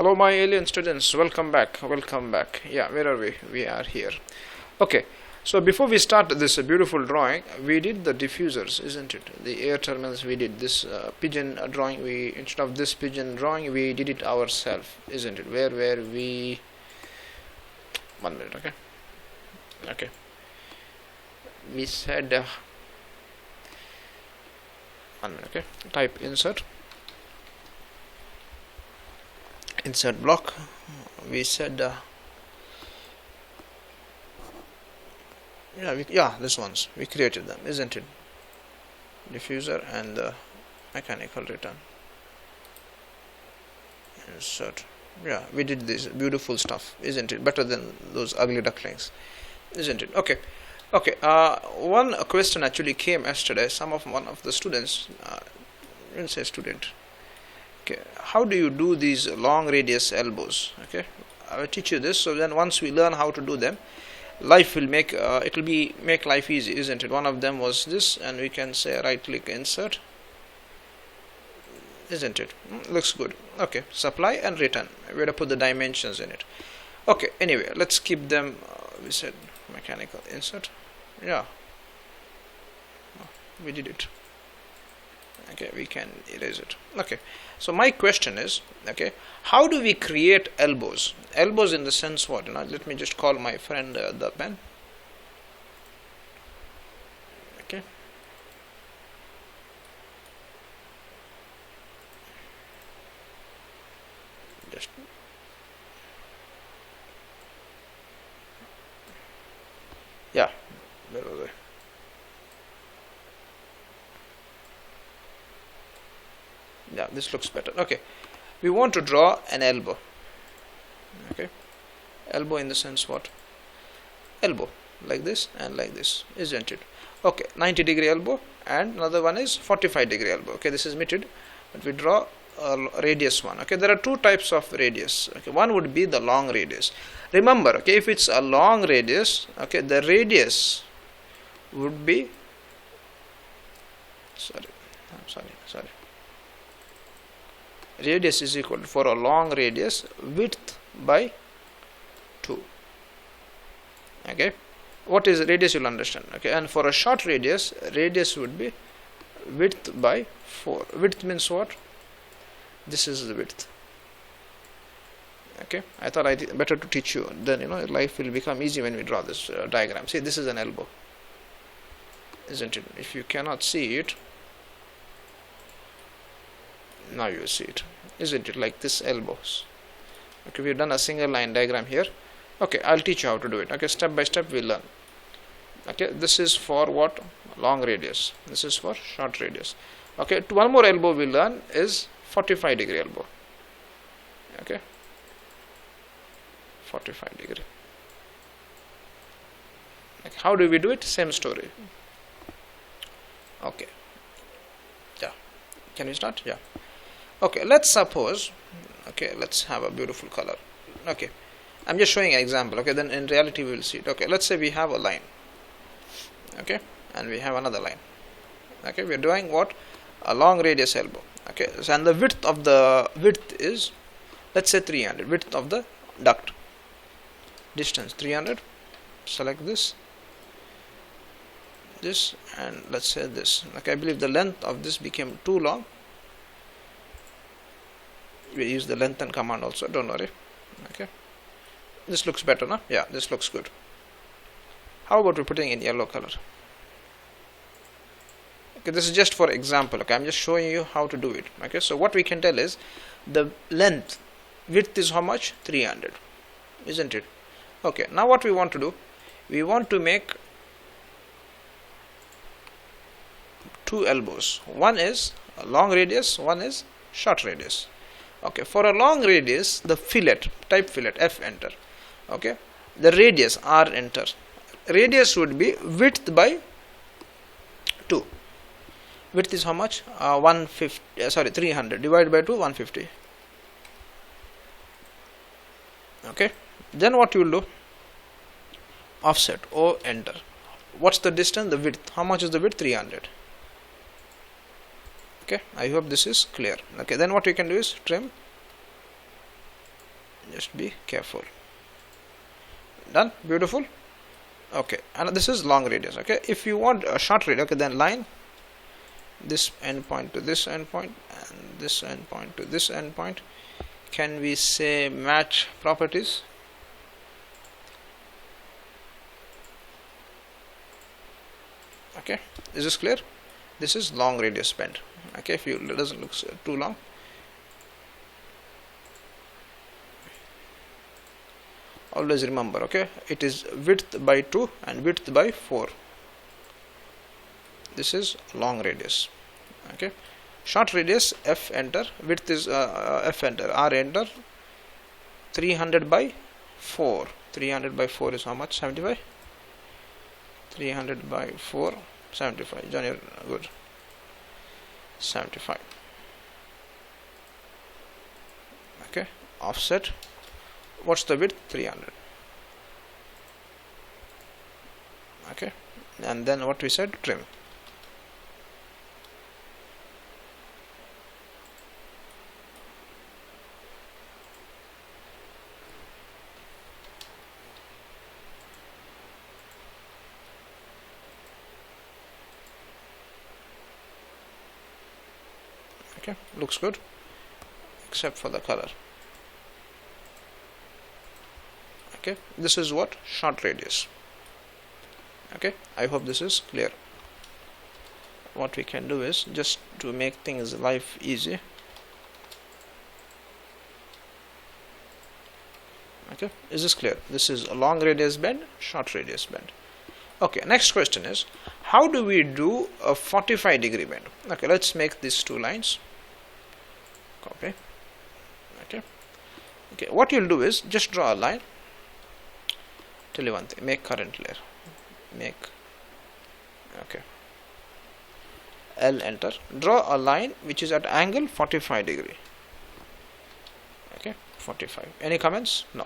Hello my alien students, welcome back. Yeah, where are we? We are here. Okay, so before we start this beautiful drawing, we did the diffusers, isn't it? The air terminals. We did this pigeon drawing. We, instead of this pigeon drawing, we did it ourselves, isn't it? Where we 1 minute. Okay, we said 1 minute. Okay, type insert block. We said this ones we created them, isn't it? Diffuser and mechanical return. Insert. Yeah, we did this beautiful stuff, isn't it? Better than those ugly ducklings, isn't it? Okay. One question actually came yesterday. One of the students, didn't say student. Okay, how do you do these long radius elbows? Okay, I will teach you this. So then, once we learn how to do them, life will make make life easy, isn't it? One of them was this, and we can say right click insert, isn't it? Looks good. Okay, supply and return. We have to put the dimensions in it. Okay, anyway, let's keep them. We said mechanical insert. Yeah, we did it. Okay, we can erase it. Okay, so my question is, okay, how do we create elbows? Elbows in the sense what? Let me just call my friend the pen. Okay, just yeah, where was I? Yeah, this looks better. Okay, we want to draw an elbow. Okay, elbow in the sense what? Elbow like this and like this, isn't it? Okay, 90-degree elbow, and another one is 45-degree elbow. Okay, this is mitted, but we draw a radius one. Okay, there are two types of radius. Okay, one would be the long radius. Remember, okay, if it's a long radius, okay, the radius would be sorry. Radius is equal to, for a long radius, width by 2. Okay, what is radius, you'll understand. Okay, and for a short radius would be width by 4. Width means what? This is the width. Okay, I thought better to teach you, then life will become easy when we draw this diagram. See, this is an elbow, isn't it? If you cannot see it, now you see it, isn't it? Like this elbows. Okay, we've done a single line diagram here. Okay, I'll teach you how to do it. Okay, step by step we'll learn. Okay, this is for what? Long radius. This is for short radius. Okay, one more elbow we'll learn is 45-degree elbow. Okay, 45-degree. Okay, how do we do it? Same story. Okay, yeah, can we start? Yeah. Okay, let's suppose, okay, let's have a beautiful color. Okay, I'm just showing an example. Okay, then in reality we will see it. Okay, let's say we have a line. Okay, and we have another line. Okay, we are doing what? A long radius elbow. Okay, so and the width is, let's say 300. Width of the duct. Distance 300. Select this, and let's say this. Okay, I believe the length of this became too long. We use the lengthen command also, don't worry. Okay, this looks better, no? Yeah, this looks good. How about we putting in yellow color? Okay, this is just for example. Okay, I'm just showing you how to do it. Okay, so what we can tell is the width is how much? 300, isn't it? Okay, now what we want to do, we want to make two elbows. One is a long radius, one is short radius. Okay, for a long radius, the fillet, type fillet, F enter. Okay, the radius, R enter. Radius would be width by 2. Width is how much? 300 divided by 2, 150. Okay, then what you will do? Offset, O enter. What's the distance? The width. How much is the width? 300. Okay, I hope this is clear. Okay, then what we can do is trim Just be careful. Done. Beautiful. Okay, and this is long radius. Okay, if you want a short radius, okay, then line this endpoint to this endpoint and this endpoint to this endpoint. Can we say match properties? Okay, is this clear? This is long radius bend. Okay, if it doesn't look too long. Always remember, okay, it is width by 2 and width by 4. This is long radius. Okay, short radius F enter, width is F enter, R enter. 300 by 4. 300 by 4 is how much? 75. 300 by 4, 75. John, you're good. 75. Okay, offset. What's the width? 300. Okay, and then what we said, trim. Okay, looks good except for the color. Okay, this is what? Short radius. Okay, I hope this is clear. What we can do is, just to make things life easy, okay, is this clear? This is a long radius bend, short radius bend. Okay, next question is, how do we do a 45-degree bend? Okay, let's make these two lines. Copy. Okay, okay, what you'll do is just draw a line. Tell you one thing, make current layer, make, okay, L enter, draw a line which is at angle 45 degree. Okay, 45. Any comments? No.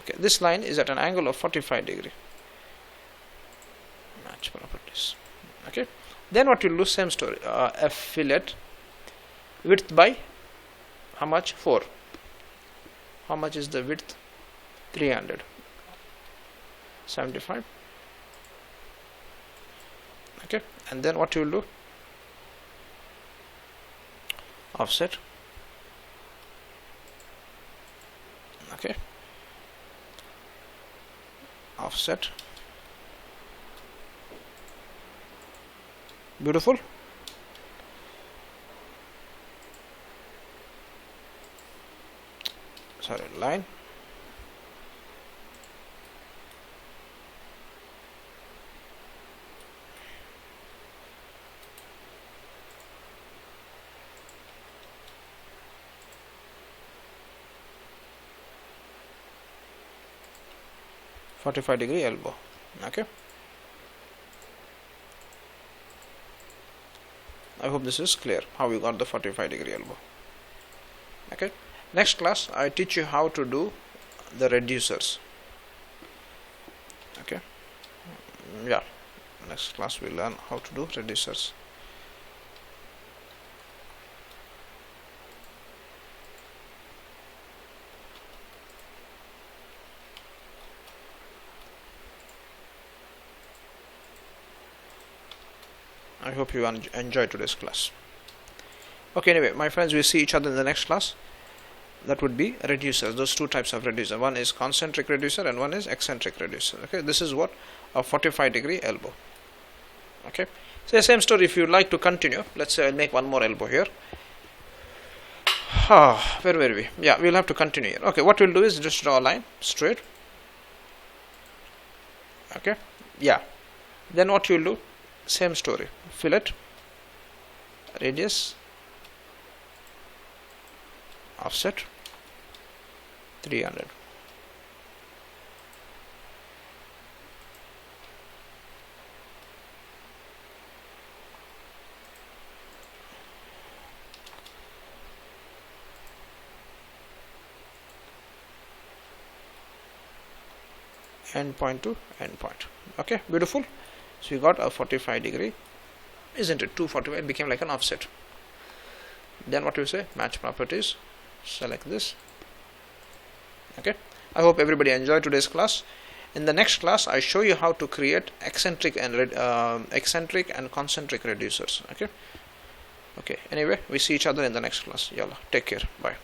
Okay, this line is at an angle of 45 degree. Match properties. Okay, then what you'll do, same story, F fillet, width by how much? 4. How much is the width? 300. 75. Okay, and then what you will do, offset. Okay, offset. Beautiful. Sorry, line. .45-degree elbow. Okay, I hope this is clear how we got the 45-degree elbow. Okay, next class I teach you how to do the reducers. Okay, yeah, next class we learn how to do reducers. I hope you enjoy today's class. Okay, anyway, my friends, we see each other in the next class. That would be reducers. Those two types of reducer. One is concentric reducer and one is eccentric reducer. Okay, this is what? A 45-degree elbow. Okay, so same story. If you would like to continue, let's say I'll make one more elbow here. Where were we? Yeah, we'll have to continue here. Okay, what we'll do is just draw a line straight. Okay, yeah. Then what you'll do? Same story, fillet, radius, offset, 300. Endpoint to endpoint. Okay, beautiful. So you got a 45-degree, isn't it? 245, it became like an offset. Then what you say? Match properties. Select this, Okay, I hope everybody enjoyed today's class. In the next class, I show you how to create eccentric and concentric reducers. Okay. Anyway, we see each other in the next class. Yalla, take care. Bye.